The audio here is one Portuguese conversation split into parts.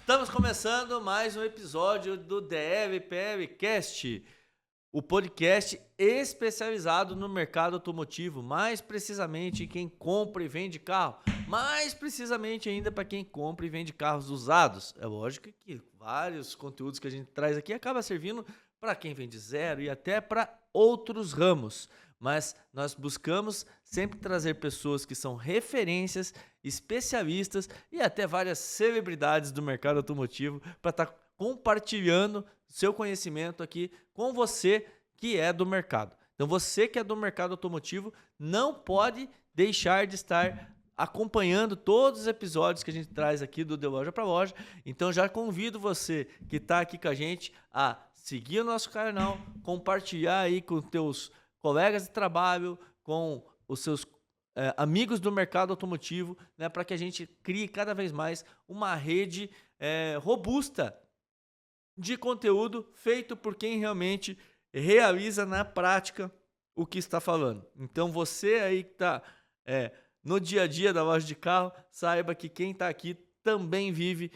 Estamos começando mais um episódio do DevPMcast, o podcast especializado no mercado automotivo, mais precisamente quem compra e vende carro, mais precisamente ainda para quem compra e vende carros usados. É lógico que vários conteúdos que a gente traz aqui acaba servindo para quem vende zero e até para outros ramos. Mas nós buscamos sempre trazer pessoas que são referências, especialistas e até várias celebridades do mercado automotivo para estar compartilhando seu conhecimento aqui com você que é do mercado. Então você que é do mercado automotivo não pode deixar de estar acompanhando todos os episódios que a gente traz aqui do De Loja para Loja. Então já convido você que está aqui com a gente a seguir o nosso canal, compartilhar aí com teus colegas de trabalho, com os seus amigos do mercado automotivo, né, para que a gente crie cada vez mais uma rede robusta de conteúdo feito por quem realmente realiza na prática o que está falando. Então você aí que está no dia a dia da loja de carro, saiba que quem está aqui também vive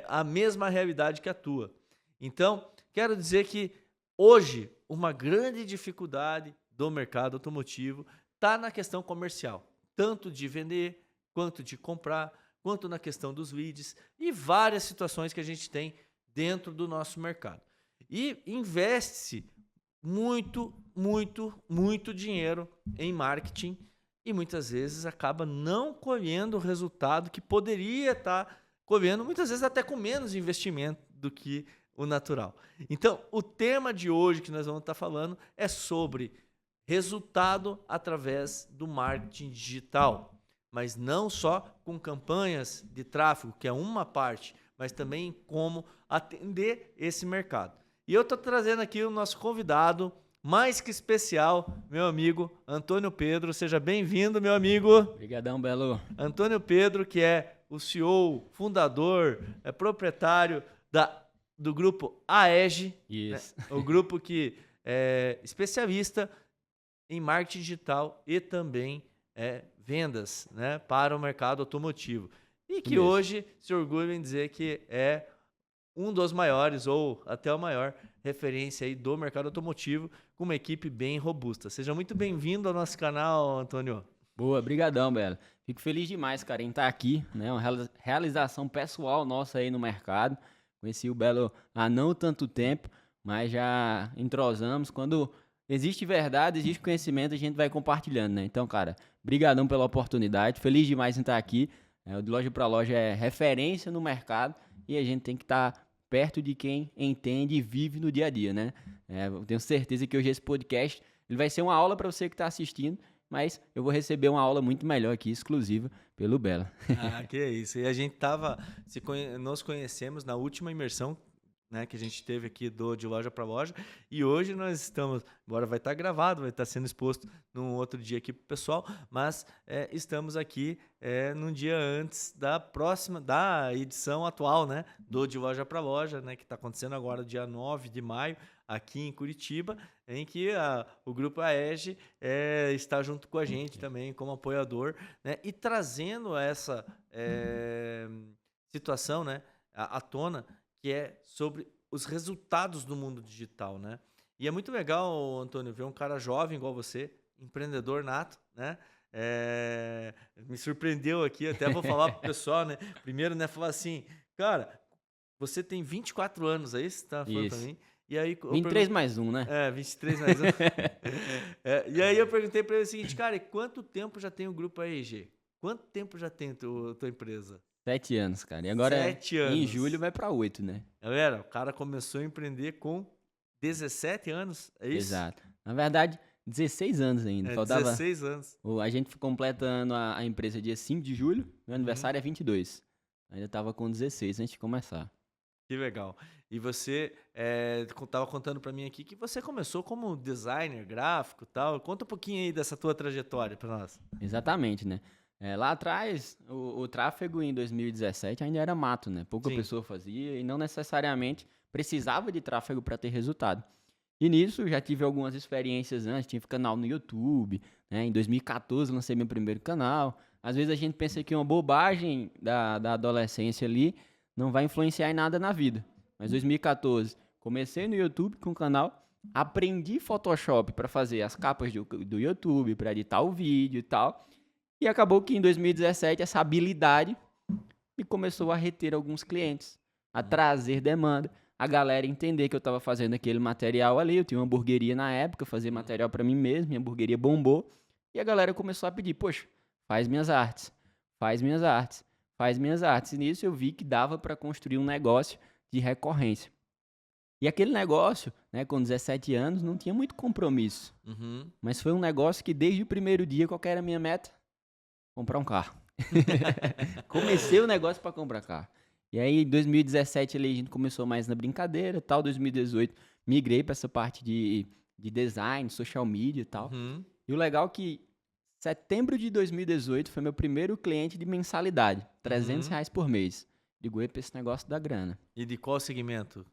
a mesma realidade que a tua. Então, quero dizer que hoje uma grande dificuldade do mercado automotivo está na questão comercial, tanto de vender, quanto de comprar, quanto na questão dos leads e várias situações que a gente tem dentro do nosso mercado. E investe-se muito dinheiro em marketing e muitas vezes acaba não colhendo o resultado que poderia estar colhendo, muitas vezes até com menos investimento do que o natural. Então, o tema de hoje que nós vamos estar falando é sobre resultado através do marketing digital, mas não só com campanhas de tráfego, que é uma parte, mas também como atender esse mercado. E eu estou trazendo aqui o nosso convidado, mais que especial, meu amigo Antônio Pedro. Seja bem-vindo, meu amigo. Obrigadão, Belo. Antônio Pedro, que é o CEO, fundador, proprietário do grupo AEG, Isso. né? O grupo que é especialista em marketing digital e também vendas, né, para o mercado automotivo. E que hoje se orgulha em dizer que é um dos maiores ou até o maior referência aí do mercado automotivo, com uma equipe bem robusta. Seja muito bem-vindo ao nosso canal, Antônio. Boa, brigadão, Belo. Fico feliz demais, cara, em estar aqui, né? Uma realização pessoal nossa aí no mercado. Conheci o Belo há não tanto tempo, mas já entrosamos. Quando existe verdade, existe conhecimento, a gente vai compartilhando, né? Então, cara, brigadão pela oportunidade. Feliz demais em estar aqui. O De Loja para Loja é referência no mercado e a gente tem que estar perto de quem entende e vive no dia a dia, né? Eu tenho certeza que hoje esse podcast ele vai ser uma aula para você que está assistindo, mas eu vou receber uma aula muito melhor aqui, exclusiva, pelo Belo. Ah, que é isso. E a gente nós conhecemos na última imersão, né, que a gente teve aqui de Loja para Loja, e hoje nós estamos, agora vai estar gravado, vai estar sendo exposto num outro dia aqui para o pessoal, mas estamos aqui num dia antes da edição atual, né, de Loja para Loja, né, que está acontecendo agora dia 9 de maio, aqui em Curitiba, em que o Grupo AEG está junto com a gente também como apoiador, né, e trazendo essa situação, né, à tona, que é sobre os resultados do mundo digital, né? E é muito legal, Antônio, ver um cara jovem igual você, empreendedor nato, né? Me surpreendeu aqui, até vou falar pro pessoal, né? Primeiro, né, falar assim, cara, você tem 24 anos, é isso que você tá falando pra mim? E aí, 23 mais um, né? 23 mais um. E aí eu perguntei para ele o seguinte, cara, e quanto tempo já tem o Grupo AEG? Quanto tempo já tem tua empresa? 7 anos, cara. E agora, 7 anos. em julho, vai para 8, né? Galera, o cara começou a empreender com 17 anos, é isso? Exato. Na verdade, 16 anos ainda. Faltava 16 anos. A gente completa a empresa dia 5 de julho, meu aniversário é 22. Ainda tava com 16 antes de começar. Que legal. E você estava contando para mim aqui que você começou como designer gráfico e tal. Conta um pouquinho aí dessa tua trajetória para nós. Exatamente, né? Lá atrás, o tráfego em 2017 ainda era mato, né? Pouca pessoa fazia e não necessariamente precisava de tráfego para ter resultado. E nisso, já tive algumas experiências antes, tive canal no YouTube, né? Em 2014 lancei meu primeiro canal. Às vezes a gente pensa que é uma bobagem da adolescência ali, não vai influenciar em nada na vida. Mas 2014, comecei no YouTube com o canal, aprendi Photoshop para fazer as capas do YouTube, para editar o vídeo e tal. E acabou que em 2017 essa habilidade me começou a reter alguns clientes, a trazer demanda, a galera entender que eu estava fazendo aquele material ali. Eu tinha uma hamburgueria na época, fazia material para mim mesmo, minha hamburgueria bombou. E a galera começou a pedir, poxa, faz minhas artes, faz minhas artes, faz minhas artes. E nisso eu vi que dava para construir um negócio de recorrência. E aquele negócio, né, com 17 anos, não tinha muito compromisso. Mas foi um negócio que desde o primeiro dia, qual que era a minha meta? Comprar um carro. Comecei o negócio para comprar carro. E aí, em 2017, ali, a gente começou mais na brincadeira, tal. 2018, migrei para essa parte de design, social media e tal. E o legal é que setembro de 2018 foi meu primeiro cliente de mensalidade. R$300 por mês. Digo, epa, esse negócio da grana. E de qual segmento?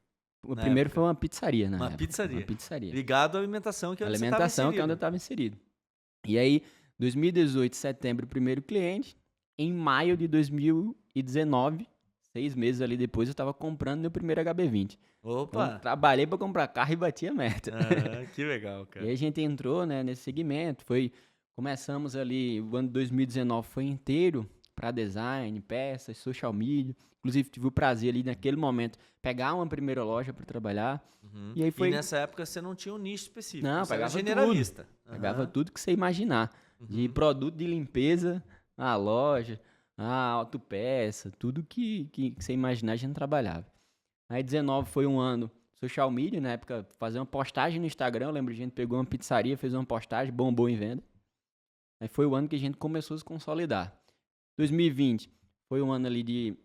O primeiro foi uma pizzaria, né? Uma pizzaria. Uma pizzaria. Ligado à alimentação, que é onde alimentação, que é onde eu estava inserido. E aí, 2018, setembro, primeiro cliente. Em maio de 2019, 6 meses ali depois, eu estava comprando meu primeiro HB20. Opa! Então, trabalhei para comprar carro e bati a meta. Que legal, cara. E aí a gente entrou, né, nesse segmento. Começamos ali, o ano de 2019 foi inteiro para design, peças, social media. Inclusive, tive o prazer ali, naquele momento, pegar uma primeira loja para trabalhar. E aí foi... E nessa época você não tinha um nicho específico. Não, você pegava era generalista. Tudo. Pegava tudo que você imaginar. De produto de limpeza, a loja, a autopeça, tudo que você imaginar, a gente trabalhava. Aí 19 foi um ano social media, na época, fazer uma postagem no Instagram. Eu lembro que a gente pegou uma pizzaria, fez uma postagem, bombou em venda. Aí foi o ano que a gente começou a se consolidar. 2020 foi um ano ali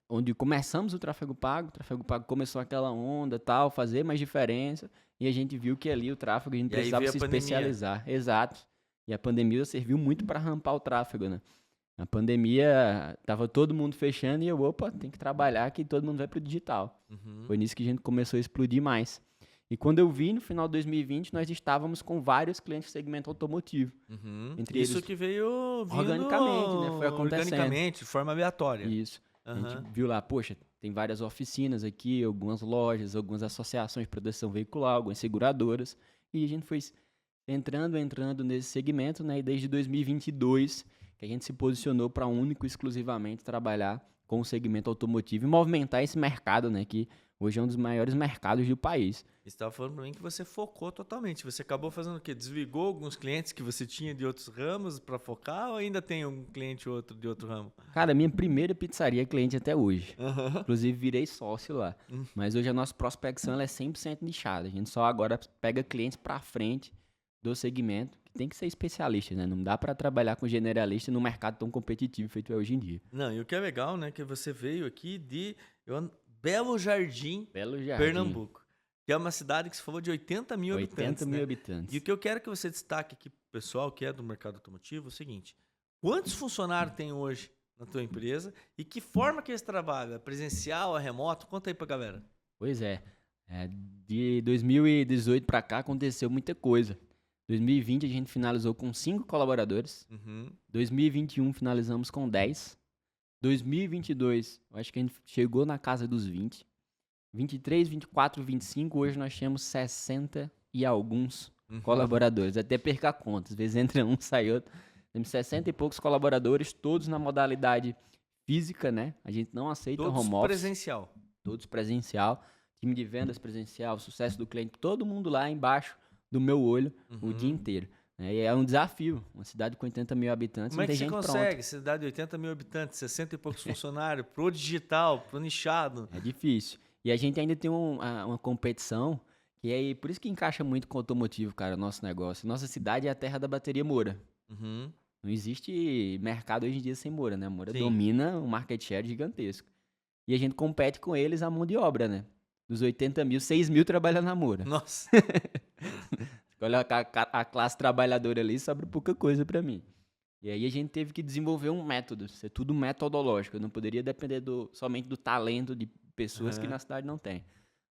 onde começamos o tráfego pago. O tráfego pago começou aquela onda, tal, fazer mais diferença. E a gente viu que ali o tráfego a gente precisava se especializar. Exato. E a pandemia serviu muito para rampar o tráfego, né? A pandemia, tava todo mundo fechando e tem que trabalhar que todo mundo vai pro digital. Foi nisso que a gente começou a explodir mais. E quando eu vi, no final de 2020, nós estávamos com vários clientes do segmento automotivo. Entre isso que veio organicamente, né? Foi acontecendo. Organicamente, de forma aleatória. Isso. A gente viu lá, poxa, tem várias oficinas aqui, algumas lojas, algumas associações de proteção veicular, algumas seguradoras. E a gente foi entrando nesse segmento, né? E desde 2022 que a gente se posicionou para único e exclusivamente trabalhar com o segmento automotivo e movimentar esse mercado, né? Que hoje é um dos maiores mercados do país. Você estava falando para mim que você focou totalmente. Você acabou fazendo o quê? Desligou alguns clientes que você tinha de outros ramos para focar ou ainda tem um cliente ou outro de outro ramo? Cara, minha primeira pizzaria é cliente até hoje. Inclusive, virei sócio lá. Mas hoje a nossa prospecção ela é 100% nichada. A gente só agora pega clientes para frente do segmento, que tem que ser especialista, né? Não dá para trabalhar com generalista num mercado tão competitivo feito é hoje em dia. Não, e o que é legal, né? Que você veio aqui de Belo Jardim, Pernambuco. Que é uma cidade que você falou de 80 mil habitantes. 80 mil habitantes. E o que eu quero que você destaque aqui, pessoal, que é do mercado automotivo, é o seguinte. Quantos funcionários tem hoje na tua empresa e que forma que eles trabalham? É presencial, é remoto? Conta aí pra galera. Pois é. De 2018 para cá aconteceu muita coisa. 2020 a gente finalizou com 5 colaboradores. 2021 finalizamos com 10. 2022, eu acho que a gente chegou na casa dos 20. 23, 24, 25, hoje nós temos 60 e alguns colaboradores. Até perca a conta, às vezes entra um, sai outro. Temos 60 e poucos colaboradores, todos na modalidade física, né? A gente não aceita home office. Todos presencial. Todos presencial. Time de vendas presencial, sucesso do cliente, todo mundo lá embaixo do meu olho o dia inteiro. E é um desafio, uma cidade com 80 mil habitantes. Como é que você consegue? Cidade de 80 mil habitantes, 60 e poucos funcionários, pro digital, pro nichado. É difícil. E a gente ainda tem uma competição, que é por isso que encaixa muito com o automotivo, cara, o nosso negócio. Nossa cidade é a terra da bateria Moura. Não existe mercado hoje em dia sem Moura, né? Moura domina um market share gigantesco. E a gente compete com eles a mão de obra, né? Dos 80 mil, 6 mil trabalham na Moura. Nossa! Olha a classe trabalhadora ali, sobra pouca coisa pra mim. E aí a gente teve que desenvolver um método, ser tudo metodológico. Eu não poderia depender somente do talento de pessoas que na cidade não tem.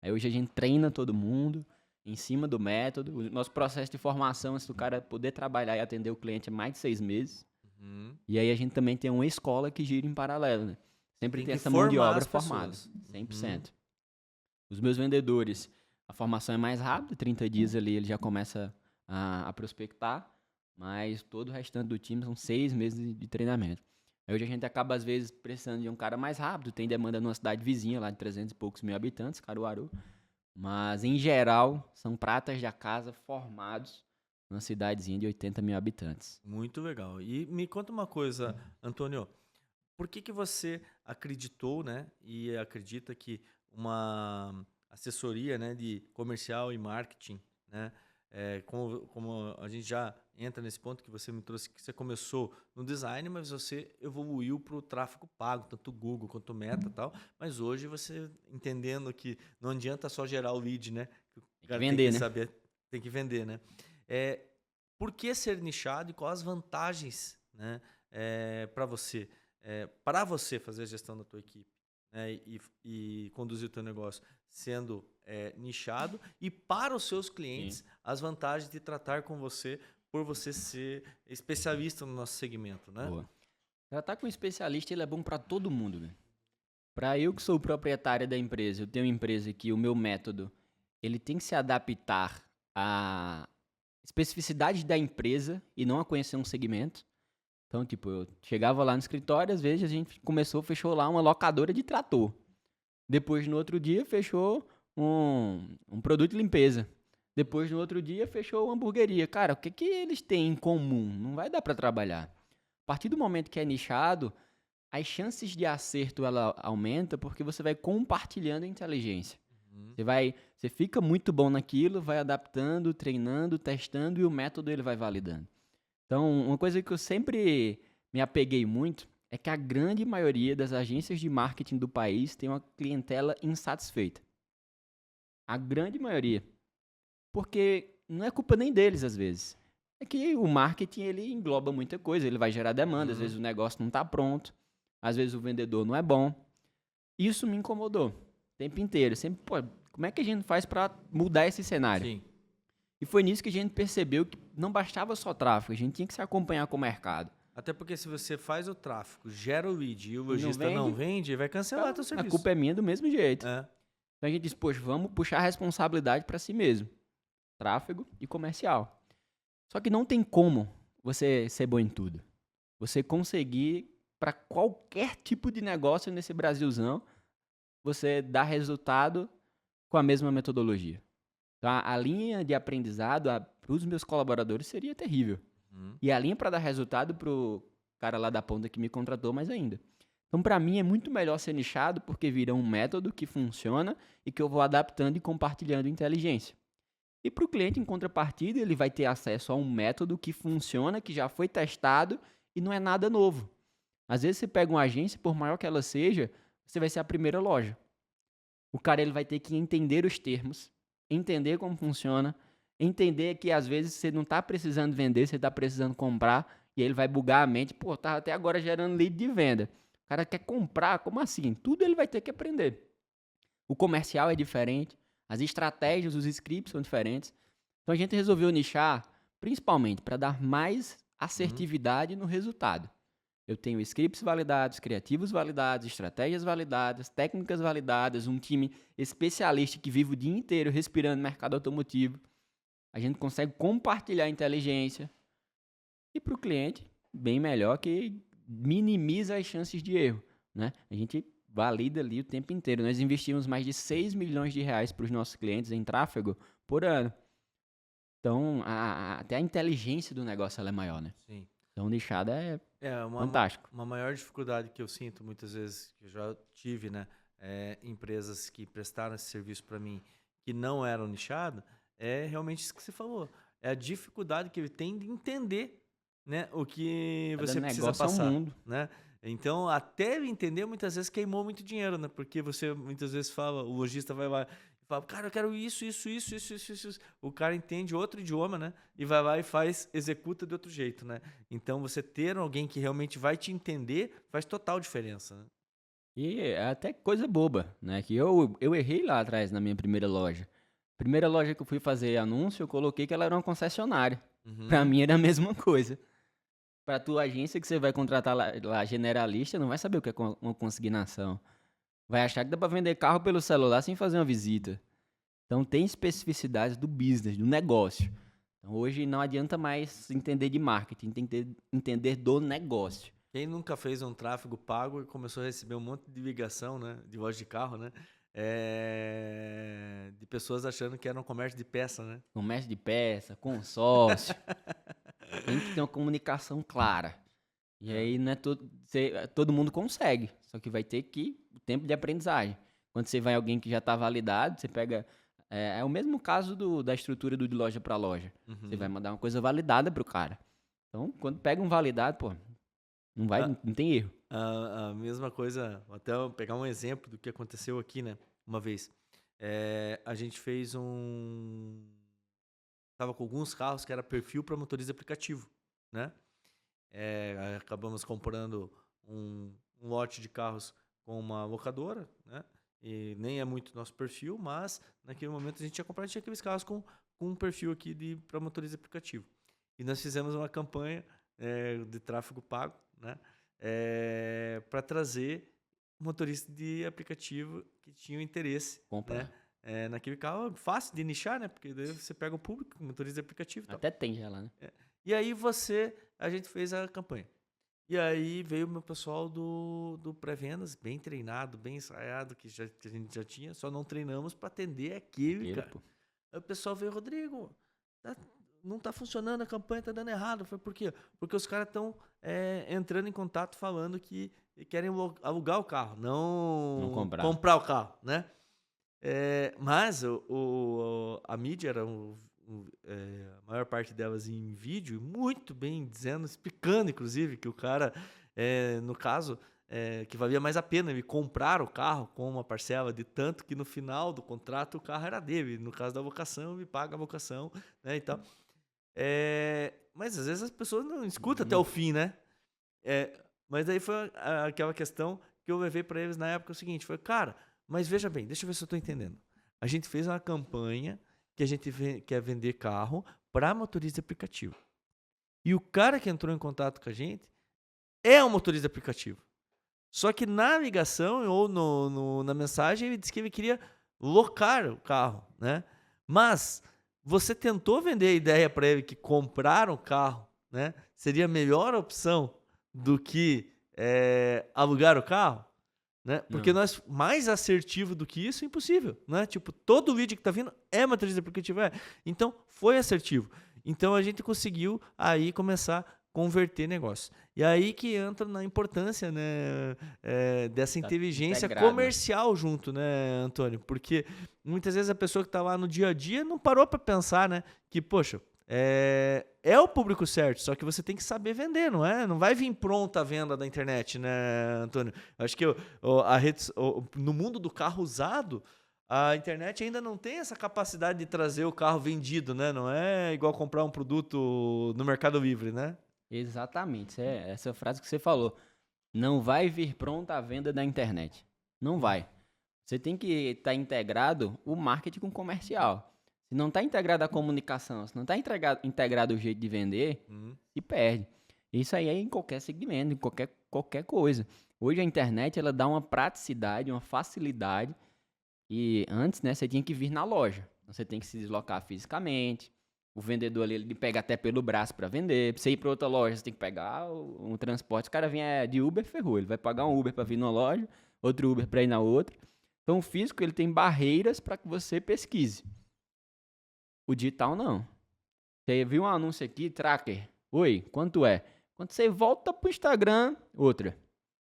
Aí hoje a gente treina todo mundo em cima do método. O nosso processo de formação, antes do cara poder trabalhar e atender o cliente, é mais de 6 meses. E aí a gente também tem uma escola que gira em paralelo, né? sempre Tem tem que essa mão de formar obra as formada, pessoas. 100%. Os meus vendedores, a formação é mais rápida, 30 dias ali ele já começa a prospectar, mas todo o restante do time são 6 meses de treinamento. Aí hoje a gente acaba, às vezes, precisando de um cara mais rápido, tem demanda numa cidade vizinha, lá de 300 e poucos mil habitantes, Caruaru, mas, em geral, são pratas da casa formados numa cidadezinha de 80 mil habitantes. Muito legal. E me conta uma coisa, Antônio. Por que que você acreditou, né, e acredita que uma assessoria, né, de comercial e marketing, né, como a gente já entra nesse ponto que você me trouxe, que você começou no design, mas você evoluiu para o tráfego pago, tanto o Google quanto o Meta e tal, mas hoje você entendendo que não adianta só gerar o lead, né, que o Tem que cara vender, tem que né? saber, tem que vender, né? É, por que ser nichado e quais as vantagens, né, para você fazer a gestão da tua equipe, né, e conduzir o teu negócio sendo nichado e para os seus Sim. clientes as vantagens de tratar com você por você ser especialista no nosso segmento, né? Boa. Tratar com um especialista, ele é bom para todo mundo, velho. Para eu que sou o proprietário da empresa, eu tenho uma empresa que o meu método, ele tem que se adaptar à especificidade da empresa e não a conhecer um segmento. Então, tipo, eu chegava lá no escritório, às vezes a gente fechou lá uma locadora de trator. Depois, no outro dia, fechou um produto de limpeza. Depois, no outro dia, fechou uma hamburgueria. Cara, o que que eles têm em comum? Não vai dar para trabalhar. A partir do momento que é nichado, as chances de acerto ela aumenta porque você vai compartilhando a inteligência. Uhum. Você fica muito bom naquilo, vai adaptando, treinando, testando e o método ele vai validando. Então, uma coisa que eu sempre me apeguei muito é que a grande maioria das agências de marketing do país tem uma clientela insatisfeita. A grande maioria. Porque não é culpa nem deles, às vezes. É que o marketing, ele engloba muita coisa, ele vai gerar demanda, às vezes o negócio não está pronto, às vezes o vendedor não é bom. Isso me incomodou o tempo inteiro. Sempre, pô, como é que a gente faz para mudar esse cenário? Sim. E foi nisso que a gente percebeu que não bastava só tráfego, a gente tinha que se acompanhar com o mercado. Até porque se você faz o tráfego, gera o lead e o não lojista não vende, vende, vai cancelar teu A serviço. culpa é minha do mesmo jeito. É. Então a gente disse, poxa, vamos puxar a responsabilidade para si mesmo. Tráfego e comercial. Só que não tem como você ser bom em tudo. Você conseguir, para qualquer tipo de negócio nesse Brasilzão, você dar resultado com a mesma metodologia. Então, a linha de aprendizado para os meus colaboradores seria terrível. E a linha para dar resultado para o cara lá da ponta que me contratou mais ainda. Então, para mim, é muito melhor ser nichado porque vira um método que funciona e que eu vou adaptando e compartilhando inteligência. E para o cliente, em contrapartida, ele vai ter acesso a um método que funciona, que já foi testado e não é nada novo. Às vezes você pega uma agência, por maior que ela seja, você vai ser a primeira loja. O cara ele vai ter que entender os termos, entender como funciona, entender que às vezes você não está precisando vender, você está precisando comprar, e aí ele vai bugar a mente. Pô, tá até agora gerando lead de venda. O cara quer comprar, como assim? Tudo ele vai ter que aprender. O comercial é diferente, as estratégias, os scripts são diferentes. Então a gente resolveu nichar, principalmente para dar mais assertividade no resultado. Eu tenho scripts validados, criativos validados, estratégias validadas, técnicas validadas, um time especialista que vive o dia inteiro respirando no mercado automotivo. A gente consegue compartilhar a inteligência. E para o cliente, bem melhor, que minimiza as chances de erro, né? A gente valida ali o tempo inteiro. Nós investimos mais de 6 milhões de reais para os nossos clientes em tráfego por ano. Então, até a inteligência do negócio ela é maior, né? Sim. Então, nichada é uma, fantástico. Uma maior dificuldade que eu sinto muitas vezes, que eu já tive, né? Empresas que prestaram esse serviço para mim que não eram nichados, é realmente isso que você falou. É a dificuldade que ele tem de entender, né, o que você precisa passar. Ao mundo. Né? Então, até ele entender, muitas vezes queimou muito dinheiro, né? Porque você muitas vezes fala, o lojista vai lá e fala, cara, eu quero isso. O cara entende outro idioma, né? E vai lá e executa de outro jeito, né? Então, você ter alguém que realmente vai te entender faz total diferença, né? E é até coisa boba, né? Que eu errei lá atrás na minha primeira loja. Primeira loja que eu fui fazer anúncio, eu coloquei que ela era uma concessionária. Pra mim era a mesma coisa. pra tua agência que você vai contratar lá generalista, não vai saber o que é uma consignação. Vai achar que dá pra vender carro pelo celular sem fazer uma visita. Então tem especificidades do business, do negócio. Então, hoje não adianta mais entender de marketing, tem que entender do negócio. Quem nunca fez um tráfego pago e começou a receber um monte de ligação, né? De voz de carro, né? De pessoas achando que era um comércio de peça, né? Comércio de peça, consórcio. Tem que ter uma comunicação clara. E aí não é todo mundo consegue. Só que vai ter o tempo de aprendizagem. Quando você vai alguém que já está validado, você pega... É o mesmo caso da estrutura de loja para loja. Uhum. Você vai mandar uma coisa validada pro cara. Então, quando pega um validado, pô, não tem erro. A mesma coisa, até eu pegar um exemplo do que aconteceu aqui, né? Uma vez. A gente fez tava com alguns carros que era perfil para motorista aplicativo, né? Acabamos comprando um lote de carros com uma locadora, né? E nem é muito nosso perfil, mas naquele momento a gente tinha comprado, tinha aqueles carros com um perfil aqui para motorista aplicativo. E nós fizemos uma campanha de tráfego pago, né? Para trazer motoristas de aplicativo que tinham interesse, Compra. né? Naquele carro, fácil de nichar, né? Porque daí você pega o público, motorista de aplicativo. Até tem já lá, né? E aí a gente fez a campanha. E aí veio o meu pessoal do pré-vendas, bem treinado, bem ensaiado, que a gente já tinha, só não treinamos para atender aquele, cara. Aí o pessoal veio, Rodrigo, não tá funcionando, a campanha tá dando errado. Foi por quê? Porque os caras estão entrando em contato falando que querem alugar o carro, não comprar o carro, né? Mas a mídia era a maior parte delas em vídeo, muito bem dizendo, explicando, inclusive, que o cara, no caso, que valia mais a pena ele comprar o carro com uma parcela de tanto que no final do contrato o carro era dele. No caso da locação, ele paga a locação, né, e tal. Mas às vezes as pessoas não escutam até o fim, né? Mas aí foi aquela questão que eu levei para eles na época, o seguinte, foi, cara, mas veja bem, deixa eu ver se eu tô entendendo. A gente fez uma campanha que a gente quer vender carro para motorista de aplicativo. E o cara que entrou em contato com a gente é um motorista de aplicativo. Só que na ligação ou na mensagem ele disse que ele queria locar o carro, né? Mas você tentou vender a ideia para ele que comprar um carro, né, seria a melhor opção do que alugar o carro? Né? Porque nós, mais assertivo do que isso, é impossível, né? Tipo, todo lead que tá vindo é motorista aplicativo, Então, foi assertivo. Então, a gente conseguiu aí começar a converter negócio. E aí que entra na importância, né, dessa inteligência comercial junto, né, Antônio? Porque muitas vezes a pessoa que tá lá no dia a dia não parou para pensar, né, que, poxa, é o público certo, só que você tem que saber vender, não é? Não vai vir pronta a venda da internet, né, Antônio? Acho que no mundo do carro usado, a internet ainda não tem essa capacidade de trazer o carro vendido, né? Não é igual comprar um produto no Mercado Livre, né? Exatamente, essa frase que você falou. Não vai vir pronta a venda da internet. Não vai. Você tem que estar integrado o marketing com o comercial. Se não está integrada a comunicação, se não está integrado o jeito de vender, se perde. Isso aí é em qualquer segmento, em qualquer coisa. Hoje a internet ela dá uma praticidade, uma facilidade. E antes, né, você tinha que vir na loja. Você tem que se deslocar fisicamente. O vendedor ali, ele pega até pelo braço para vender. Pra você ir para outra loja, você tem que pegar um transporte. O cara vinha de Uber, ferrou. Ele vai pagar um Uber para vir numa loja, outro Uber para ir na outra. Então o físico ele tem barreiras para que você pesquise. O digital não. Você viu um anúncio aqui, tracker. Oi, quanto é? Quando você volta pro Instagram, outra.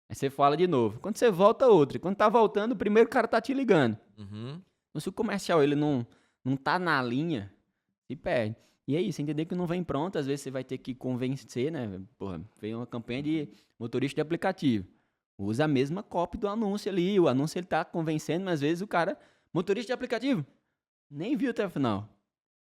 Aí você fala de novo. Quando você volta, outra. Quando tá voltando, o primeiro cara tá te ligando. Então, se o comercial ele não tá na linha, se perde. E é isso, entender que não vem pronto. Às vezes você vai ter que convencer, né? Porra, veio uma campanha de motorista de aplicativo. Usa a mesma copy do anúncio ali. O anúncio ele tá convencendo, mas às vezes o cara, motorista de aplicativo, nem viu até o final.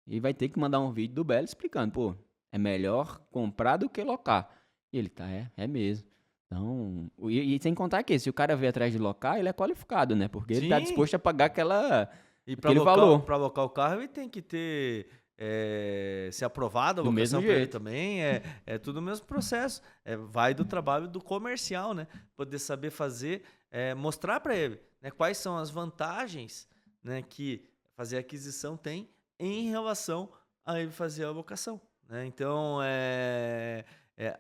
E vai ter que mandar um vídeo do Belo explicando, pô, é melhor comprar do que locar. E ele tá, é mesmo. Então, e sem contar que se o cara veio atrás de locar, ele é qualificado, né? Porque ele tá disposto a pagar aquele valor. Para locar o carro, ele tem que ter ser aprovada a Do vocação mesmo para ele jeito. também. É tudo o mesmo processo. Vai do trabalho do comercial, né? Poder saber fazer, mostrar para ele, né, quais são as vantagens, né, que fazer aquisição tem em relação a ele fazer a locação, né? Então,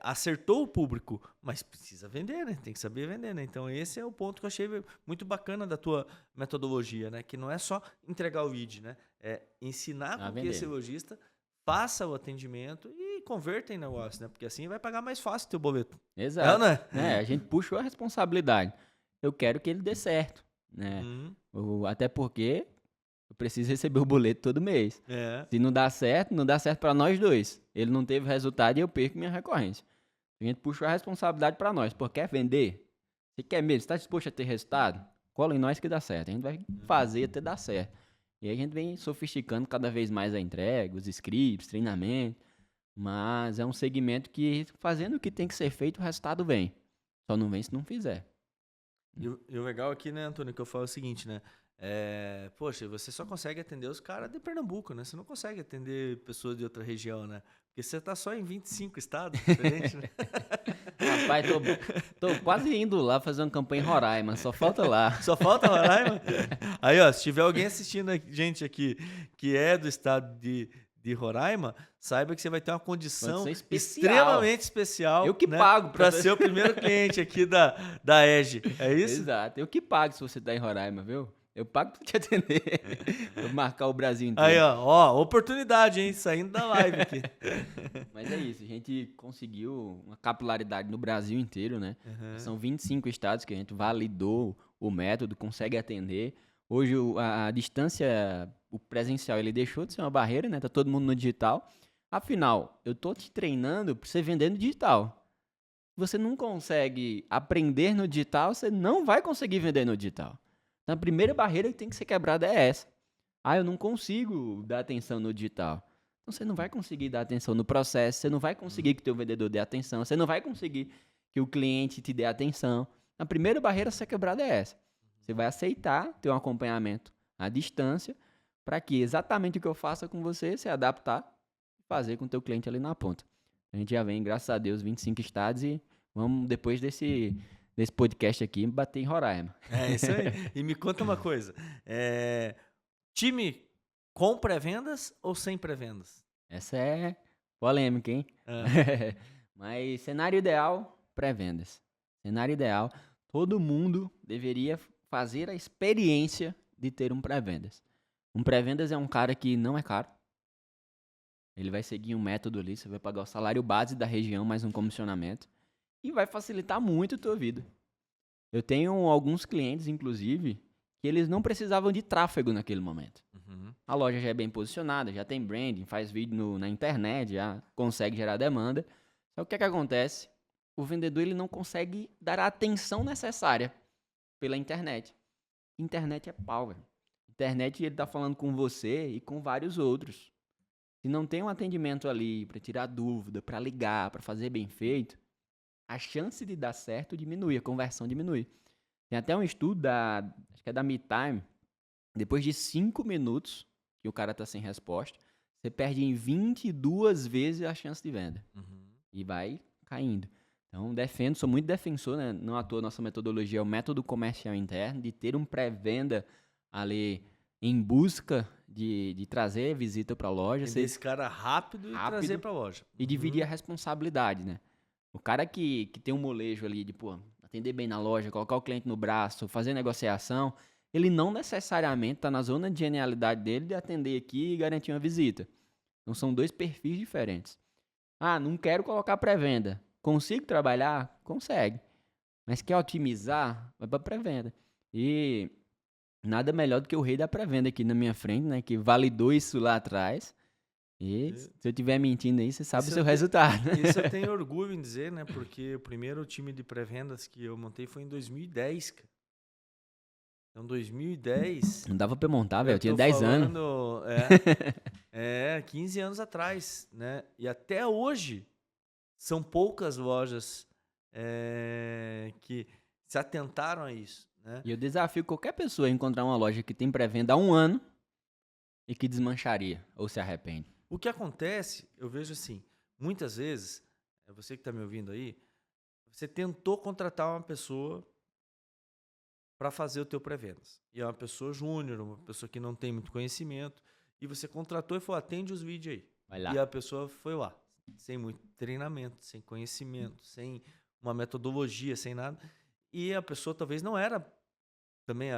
acertou o público, mas precisa vender, né? Tem que saber vender, né? Então, esse é o ponto que eu achei muito bacana da tua metodologia, né? Que não é só entregar o lead, né? É ensinar com que esse vender. lojista faça o atendimento e converta em negócio, né? Porque assim vai pagar mais fácil o teu boleto. É ou Exato. não é? A gente puxou a responsabilidade. Eu quero que ele dê certo, né? Até porque eu preciso receber o boleto todo mês. Se não dá certo para nós dois. Ele não teve resultado e eu perco minha recorrência. A gente puxou a responsabilidade para nós. Pô, quer vender? Você quer mesmo? Você está disposto a ter resultado? Cola em nós que dá certo. A gente vai fazer até dar certo. E aí a gente vem sofisticando cada vez mais a entrega, os scripts, treinamento. Mas é um segmento que, fazendo o que tem que ser feito, o resultado vem. Só não vem se não fizer. E o legal aqui, né, Antônio, que eu falo o seguinte, né? Poxa, você só consegue atender os caras de Pernambuco, né? Você não consegue atender pessoas de outra região, né? Porque você tá só em 25 estados diferentes, né? Rapaz, tô quase indo lá fazer uma campanha em Roraima, só falta lá. Só falta Roraima? Aí, ó, se tiver alguém assistindo a gente aqui que é do estado de Roraima, saiba que você vai ter uma condição extremamente especial. Eu que né, pago para ser o primeiro cliente aqui da EGE. É isso? Exato. Eu que pago se você tá em Roraima, viu? Eu pago pra te atender. Vou marcar o Brasil inteiro. Aí, ó, oportunidade, hein? Saindo da live aqui. Mas é isso, a gente conseguiu uma capilaridade no Brasil inteiro, né? São 25 estados que a gente validou o método, consegue atender. Hoje a distância, o presencial, ele deixou de ser uma barreira, né? Tá todo mundo no digital. Afinal, eu tô te treinando pra você vender no digital. Se você não consegue aprender no digital, você não vai conseguir vender no digital. Então a primeira barreira que tem que ser quebrada é essa. Eu não consigo dar atenção no digital. Então você não vai conseguir dar atenção no processo, você não vai conseguir que o teu vendedor dê atenção, você não vai conseguir que o cliente te dê atenção. A primeira barreira a ser quebrada é essa. Você vai aceitar ter um acompanhamento à distância para que exatamente o que eu faça com você, se adaptar e fazer com o teu cliente ali na ponta. A gente já vem, graças a Deus, 25 estados e vamos, depois desse podcast aqui, bater em Roraima. É isso aí. E me conta uma coisa. Time com pré-vendas ou sem pré-vendas? Essa é polêmica, hein? Mas cenário ideal, pré-vendas. Cenário ideal, todo mundo deveria fazer a experiência de ter um pré-vendas. Um pré-vendas é um cara que não é caro. Ele vai seguir um método ali, você vai pagar o salário base da região, mais um comissionamento. E vai facilitar muito a tua vida. Eu tenho alguns clientes, inclusive, que eles não precisavam de tráfego naquele momento. A loja já é bem posicionada, já tem branding, faz vídeo na internet, já consegue gerar demanda. Só que o que acontece? O vendedor ele não consegue dar a atenção necessária pela internet. Internet é pau, velho. Internet ele tá falando com você e com vários outros. Se não tem um atendimento ali para tirar dúvida, para ligar, para fazer bem feito, a chance de dar certo diminui, a conversão diminui. Tem até um estudo acho que é da MeTime, depois de 5 minutos que o cara tá sem resposta, você perde em 22 vezes a chance de venda. E vai caindo. Então, sou muito defensor, né? Não à toa, nossa metodologia é o método comercial interno, de ter um pré-venda ali em busca de trazer visita para a loja. Vender esse cara rápido e trazer para a loja. E dividir a responsabilidade, né? O cara que tem um molejo ali de, atender bem na loja, colocar o cliente no braço, fazer negociação, ele não necessariamente está na zona de genialidade dele de atender aqui e garantir uma visita. Então, são dois perfis diferentes. Não quero colocar pré-venda. Consigo trabalhar? Consegue. Mas quer otimizar? Vai para pré-venda. E nada melhor do que o rei da pré-venda aqui na minha frente, né? Que validou isso lá atrás. E se eu estiver mentindo aí, você sabe o seu resultado. Isso eu tenho orgulho em dizer, né? Porque o primeiro time de pré-vendas que eu montei foi em 2010, cara. Então, 2010... Não dava pra eu montar, velho. Eu tinha 10 anos. 15 anos atrás, né? E até hoje, são poucas lojas que se atentaram a isso, né? E eu desafio qualquer pessoa a encontrar uma loja que tem pré-venda há 1 ano e que desmancharia ou se arrepende. O que acontece, eu vejo assim, muitas vezes, você que está me ouvindo aí, você tentou contratar uma pessoa para fazer o teu pré-vendas. E é uma pessoa júnior, uma pessoa que não tem muito conhecimento, e você contratou e falou, atende os vídeos aí. Vai lá. E a pessoa foi lá, sem muito treinamento, sem conhecimento, sem uma metodologia, sem nada. E a pessoa talvez não era também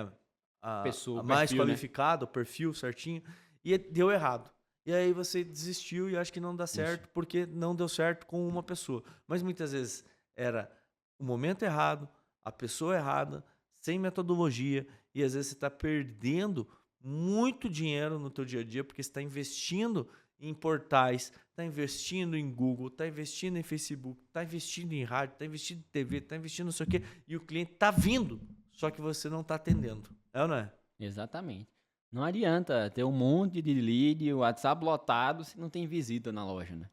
Pessoa, a mais perfil, né? qualificada, o perfil certinho, e deu errado. E aí você desistiu e acho que não dá certo, porque não deu certo com uma pessoa. Mas muitas vezes era o momento errado, a pessoa errada, sem metodologia, e às vezes você está perdendo muito dinheiro no teu dia a dia, porque você está investindo em portais, está investindo em Google, está investindo em Facebook, está investindo em rádio, está investindo em TV, está investindo não sei o quê, e o cliente está vindo, só que você não está atendendo. É ou não é? Exatamente. Não adianta ter um monte de lead, o WhatsApp lotado, se não tem visita na loja, né?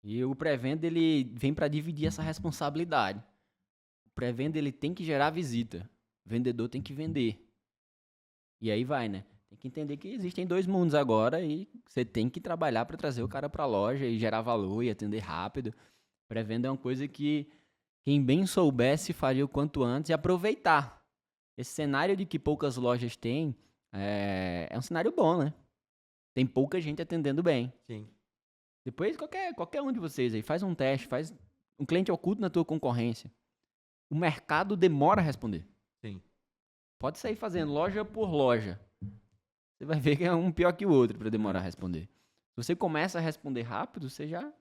E o pré-venda, ele vem para dividir essa responsabilidade. O pré-venda, ele tem que gerar visita. O vendedor tem que vender. E aí vai, né? Tem que entender que existem 2 mundos agora e você tem que trabalhar para trazer o cara para a loja e gerar valor e atender rápido. Pré-venda é uma coisa que quem bem soubesse faria o quanto antes e aproveitar. Esse cenário de que poucas lojas têm é um cenário bom, né? Tem pouca gente atendendo bem. Sim. Depois, qualquer um de vocês aí, faz um teste, faz um cliente oculto na tua concorrência. O mercado demora a responder. Sim. Pode sair fazendo loja por loja. Você vai ver que é um pior que o outro para demorar a responder. Se você começa a responder rápido, você já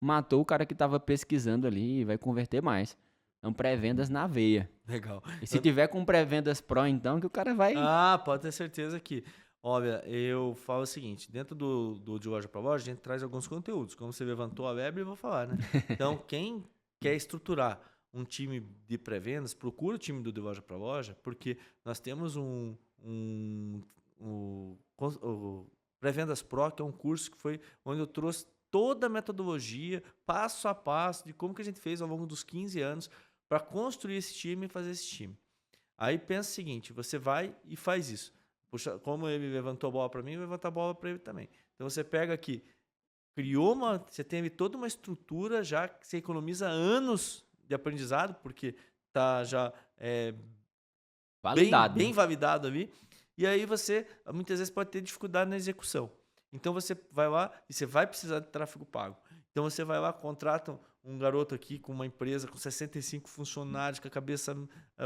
matou o cara que estava pesquisando ali e vai converter mais. Então, pré-vendas na veia. Legal. E se tiver com pré-vendas Pro, então, que o cara vai... Ah, pode ter certeza que. Olha, eu falo o seguinte: dentro do de loja para loja, a gente traz alguns conteúdos. Como você levantou a web, eu vou falar, né? Então, quem quer estruturar um time de pré-vendas, procura o time do de loja para loja, porque nós temos o Pré-Vendas Pro, que é um curso que foi onde eu trouxe toda a metodologia, passo a passo, de como que a gente fez ao longo dos 15 anos para construir esse time e fazer esse time. Aí pensa o seguinte, você vai e faz isso. Puxa, como ele levantou a bola para mim, eu levanto a bola para ele também. Então você pega aqui, você teve toda uma estrutura já que você economiza anos de aprendizado, porque tá já Validado, bem né? validado ali. E aí você muitas vezes pode ter dificuldade na execução. Então você vai lá e você vai precisar de tráfego pago. Então você vai lá, contrata um garoto aqui com uma empresa com 65 funcionários, com a cabeça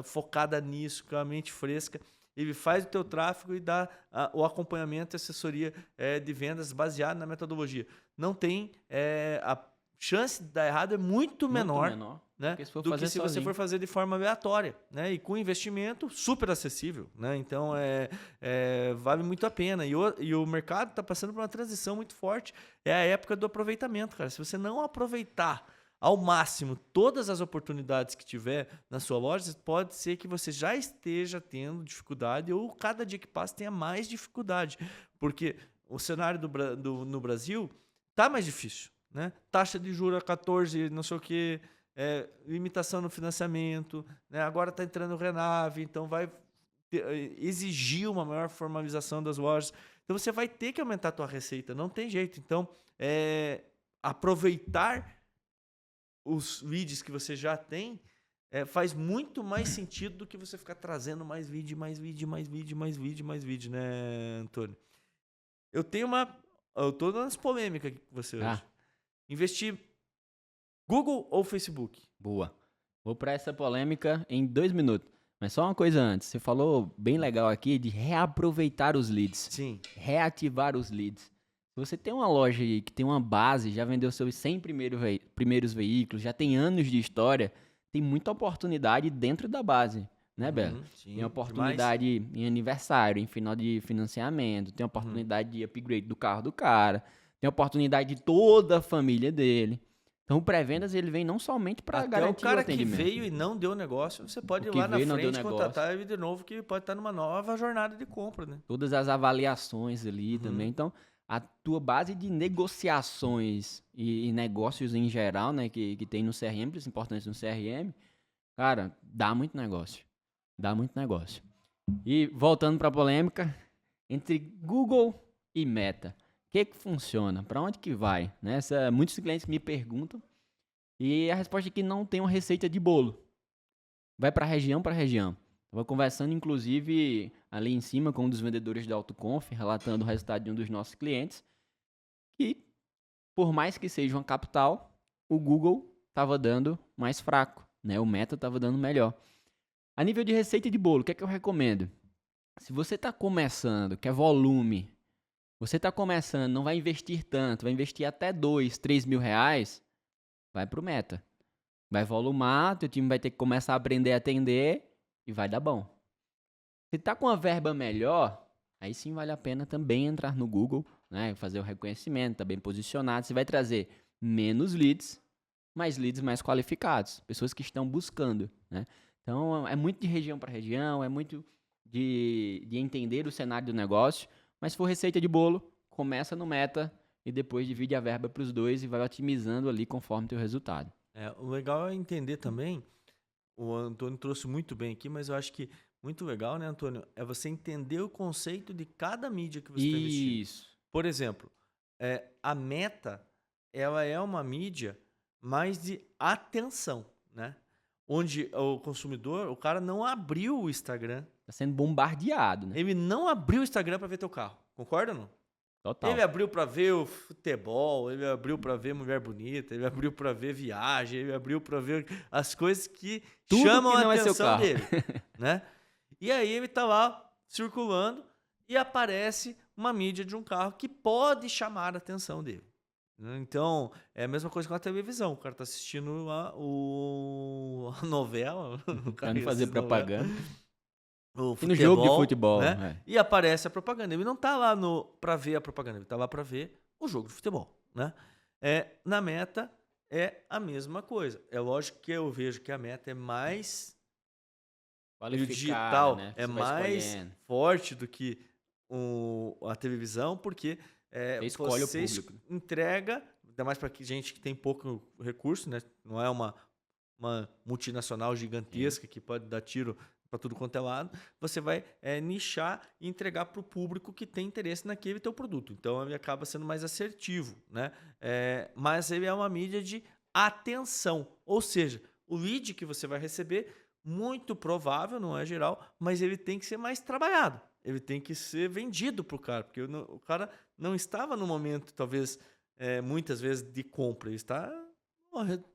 focada nisso, com a mente fresca. Ele faz o teu tráfego e dá o acompanhamento e assessoria de vendas baseado na metodologia. Não tem... a chance de dar errado é muito menor, né, do que se você for fazer de forma aleatória, né, e com investimento super acessível, né, então vale muito a pena, e o mercado está passando por uma transição muito forte, é a época do aproveitamento, cara. Se você não aproveitar ao máximo todas as oportunidades que tiver na sua loja, pode ser que você já esteja tendo dificuldade ou cada dia que passa tenha mais dificuldade, porque o cenário no Brasil está mais difícil, né? Taxa de juros a 14, não sei o que, limitação no financiamento, né? Agora está entrando o Renave, então vai exigir uma maior formalização das lojas. Então você vai ter que aumentar a tua receita, não tem jeito. Então, aproveitar os leads que você já tem faz muito mais sentido do que você ficar trazendo mais lead, né, Antônio? Eu tô dando essa polêmica aqui com você hoje. Investir Google ou Facebook? Boa. Vou para essa polêmica em 2 minutos. Mas só uma coisa antes. Você falou bem legal aqui de reaproveitar os leads. Sim. Reativar os leads. Se você tem uma loja aí que tem uma base, já vendeu seus 100 primeiros veículos, já tem anos de história, tem muita oportunidade dentro da base, né, Belo? Sim, tem oportunidade em aniversário, em final de financiamento, tem oportunidade de upgrade do carro do cara, tem oportunidade de toda a família dele. Então o pré-vendas ele vem não somente para garantir o atendimento. O cara que veio e não deu negócio, você pode ir lá na frente contratar ele de novo, que pode estar numa nova jornada de compra, né? Todas as avaliações ali também. Então, a tua base de negociações e negócios em geral, né, que tem no CRM, isso é importante no CRM, cara, dá muito negócio. Dá muito negócio. E voltando para a polêmica, entre Google e Meta, que funciona? Para onde que vai? Né? Muitos clientes me perguntam e a resposta é que não tem uma receita de bolo. Vai para região para região. Estava conversando, inclusive, ali em cima com um dos vendedores da AutoConf, relatando o resultado de um dos nossos clientes, que, por mais que seja uma capital, o Google estava dando mais fraco, né? O Meta estava dando melhor. A nível de receita de bolo, o que é que eu recomendo? Se você está começando, quer volume, você está começando, não vai investir tanto, vai investir até 2, 3 mil reais, vai para o Meta. Vai volumar, teu time vai ter que começar a aprender a atender e vai dar bom. Se tá com uma verba melhor, aí sim vale a pena também entrar no Google, né? Fazer o reconhecimento, tá bem posicionado. Você vai trazer menos leads, mas leads mais qualificados, pessoas que estão buscando, né? Então é muito de região para região, é muito de entender o cenário do negócio, mas se for receita de bolo, começa no Meta e depois divide a verba para os dois e vai otimizando ali conforme o teu resultado. O legal é entender também, o Antônio trouxe muito bem aqui, mas eu acho que muito legal, né, Antônio, é você entender o conceito de cada mídia que você está investindo. Isso. Por exemplo, a Meta, ela é uma mídia mais de atenção, né? Onde o consumidor, o cara não abriu o Instagram. Tá sendo bombardeado, né? Ele não abriu o Instagram para ver teu carro. Concorda ou não? Total. Ele abriu para ver o futebol, ele abriu para ver mulher bonita, ele abriu para ver viagem, ele abriu para ver as coisas que Tudo chamam que não a é seu atenção carro. dele, né? E aí ele tá lá circulando e aparece uma mídia de um carro que pode chamar a atenção dele. Então, é a mesma coisa com a televisão. O cara tá assistindo a novela, Pra não fazer propaganda. o E futebol, no jogo de futebol, né? E aparece a propaganda. Ele não tá lá para ver a propaganda, ele tá lá para ver o jogo de futebol, né? Na Meta é a mesma coisa. É lógico que eu vejo que a Meta é mais digital, né? é Você vai mais escolhendo. forte do que a televisão, porque Você escolhe o você público. entrega, ainda mais para gente que tem pouco recurso, né? Não é uma multinacional gigantesca que pode dar tiro para tudo quanto é lado, você vai nichar e entregar para o público que tem interesse naquele teu produto. Então ele acaba sendo mais assertivo, né? Mas ele é uma mídia de atenção, ou seja, o lead que você vai receber, muito provável, não é geral, mas ele tem que ser mais trabalhado. Ele tem que ser vendido para o cara, porque o cara não estava no momento, talvez, muitas vezes, de compra. Ele está...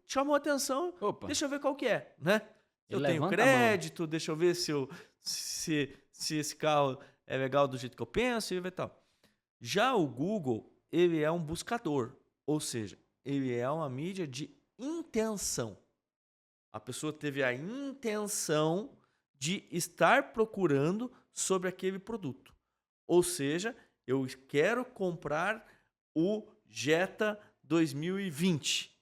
chamou a atenção, Opa. deixa eu ver qual que é, né? Eu Ele tenho levanta a mão. crédito, deixa eu ver se esse carro é legal do jeito que eu penso e tal. Já o Google, ele é um buscador, ou seja, ele é uma mídia de intenção. A pessoa teve a intenção de estar procurando sobre aquele produto. Ou seja, eu quero comprar o Jetta 2020.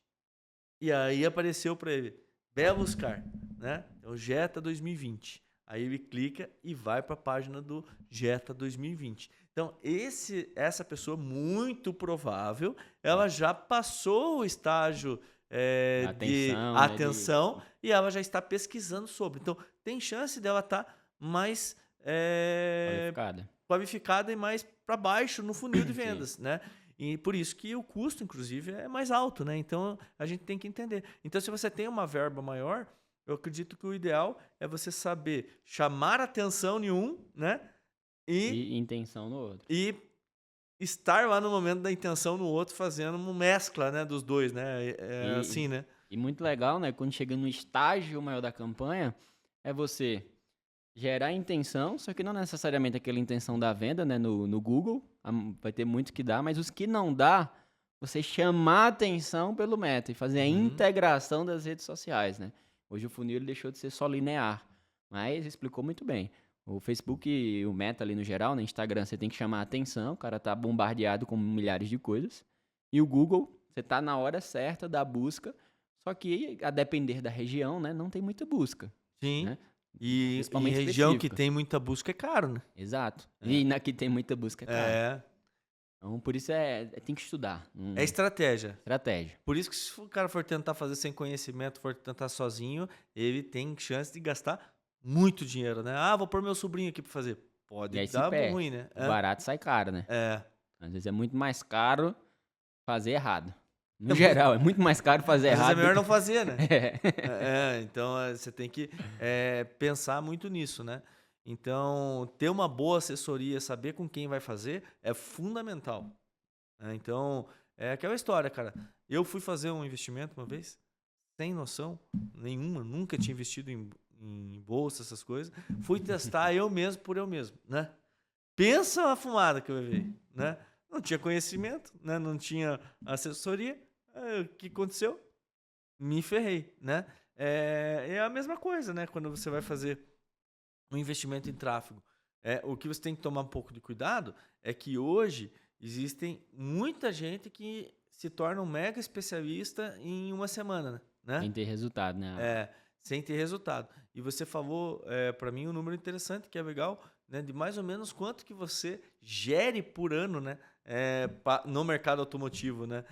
E aí apareceu para ele, belos car, né? É o Jetta 2020. Aí ele clica e vai para a página do Jetta 2020. Então, essa pessoa, muito provável, ela já passou o estágio de atenção e ela já está pesquisando sobre. Então, tem chance dela estar mais qualificada e mais para baixo no funil de vendas, né? E por isso que o custo, inclusive, é mais alto, né? Então, a gente tem que entender. Então, se você tem uma verba maior, eu acredito que o ideal é você saber chamar atenção em um, né? E intenção no outro. E estar lá no momento da intenção no outro, fazendo uma mescla, né, dos dois, né? Assim, né? E muito legal, né? Quando chega no estágio maior da campanha, é você gerar intenção, só que não necessariamente aquela intenção da venda, né? No Google, vai ter muito que dá, mas os que não dá, você chamar atenção pelo Meta e fazer a integração das redes sociais, né? Hoje o funil ele deixou de ser só linear, mas explicou muito bem. O Facebook e o Meta ali no geral, no Instagram, você tem que chamar a atenção, o cara tá bombardeado com milhares de coisas. E o Google, você tá na hora certa da busca, só que a depender da região, né, não tem muita busca. Sim. Né? E em região que tem muita busca é caro, né? Exato. E na que tem muita busca é caro. Então, por isso tem que estudar. É estratégia. Estratégia. Por isso que se o cara for tentar fazer sem conhecimento, for tentar sozinho, ele tem chance de gastar muito dinheiro, né? Vou pôr meu sobrinho aqui pra fazer. Pode dar ruim, né? O barato sai caro, né? Às vezes é muito mais caro fazer errado. No geral, é muito mais caro fazer Às vezes errado. é melhor não fazer, né? É. Então você tem que pensar muito nisso, né? Então, ter uma boa assessoria, saber com quem vai fazer, é fundamental. Né? Então, é aquela história, cara. Eu fui fazer um investimento uma vez, sem noção nenhuma, nunca tinha investido em bolsa, essas coisas. Fui testar eu mesmo por eu mesmo, né? Pensa a fumada que eu levei, né? Não tinha conhecimento, né? Não tinha assessoria. O que aconteceu? Me ferrei, né? É a mesma coisa, né? Quando você vai fazer um investimento em tráfego. O que você tem que tomar um pouco de cuidado é que hoje existem muita gente que se torna um mega especialista em uma semana, né? Sem ter resultado, né? Sem ter resultado. E você falou para mim um número interessante, que é legal, né? De mais ou menos quanto que você gere por ano, né? No mercado automotivo, né?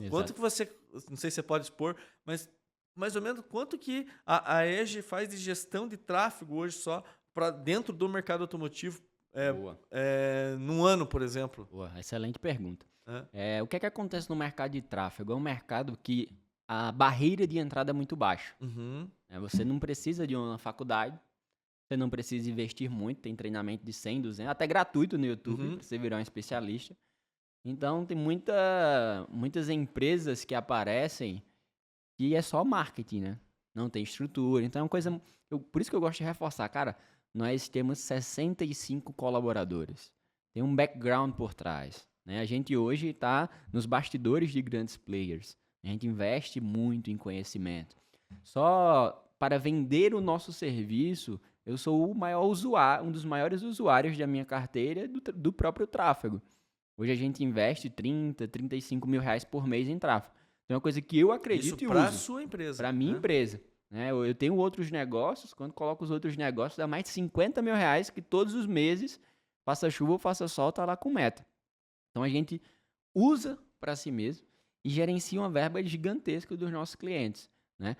Quanto que você, não sei se você pode expor, mas mais ou menos quanto que a EGE faz de gestão de tráfego hoje só para dentro do mercado automotivo Boa. num ano, por exemplo? Boa, excelente pergunta. O que é que acontece no mercado de tráfego? É um mercado que a barreira de entrada é muito baixa. Uhum. Você não precisa de uma faculdade, você não precisa investir muito, tem treinamento de 100, 200, até gratuito no YouTube, para você virar um especialista. Então, tem muitas empresas que aparecem que é só marketing, né? Não tem estrutura. Então, é uma coisa... por isso que eu gosto de reforçar. Cara, nós temos 65 colaboradores. Tem um background por trás. Né? A gente hoje está nos bastidores de grandes players. A gente investe muito em conhecimento. Só para vender o nosso serviço, eu sou o maior usuário, um dos maiores usuários da minha carteira do próprio tráfego. Hoje a gente investe 30, 35 mil reais por mês em tráfego. Então é uma coisa que eu acredito e uso. Para a sua empresa. Para a minha empresa. Né? Eu tenho outros negócios, quando coloco os outros negócios, dá mais de 50 mil reais que todos os meses, faça chuva ou faça sol, tá lá com meta. Então a gente usa para si mesmo e gerencia uma verba gigantesca dos nossos clientes. Né?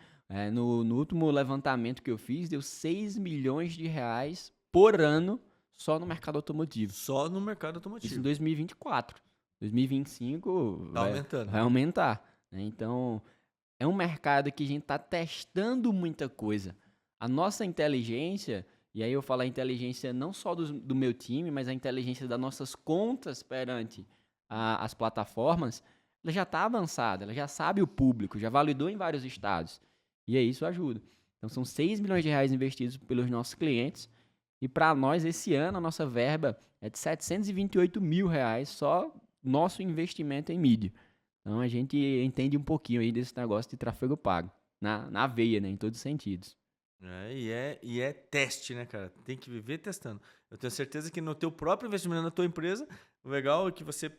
No último levantamento que eu fiz, deu 6 milhões de reais por ano só no mercado automotivo. Só no mercado automotivo. Isso em 2024. 2025 vai aumentar. Né? Então, é um mercado que a gente está testando muita coisa. A nossa inteligência, e aí eu falo a inteligência não só do meu time, mas a inteligência das nossas contas perante as plataformas, ela já está avançada, ela já sabe o público, já validou em vários estados. E aí isso ajuda. Então, são 6 milhões de reais investidos pelos nossos clientes. E para nós, esse ano, a nossa verba é de 728 mil reais, só nosso investimento em mídia. Então, a gente entende um pouquinho aí desse negócio de tráfego pago, na veia, né, em todos os sentidos. E é teste, né, cara? Tem que viver testando. Eu tenho certeza que no teu próprio investimento na tua empresa, o legal é que você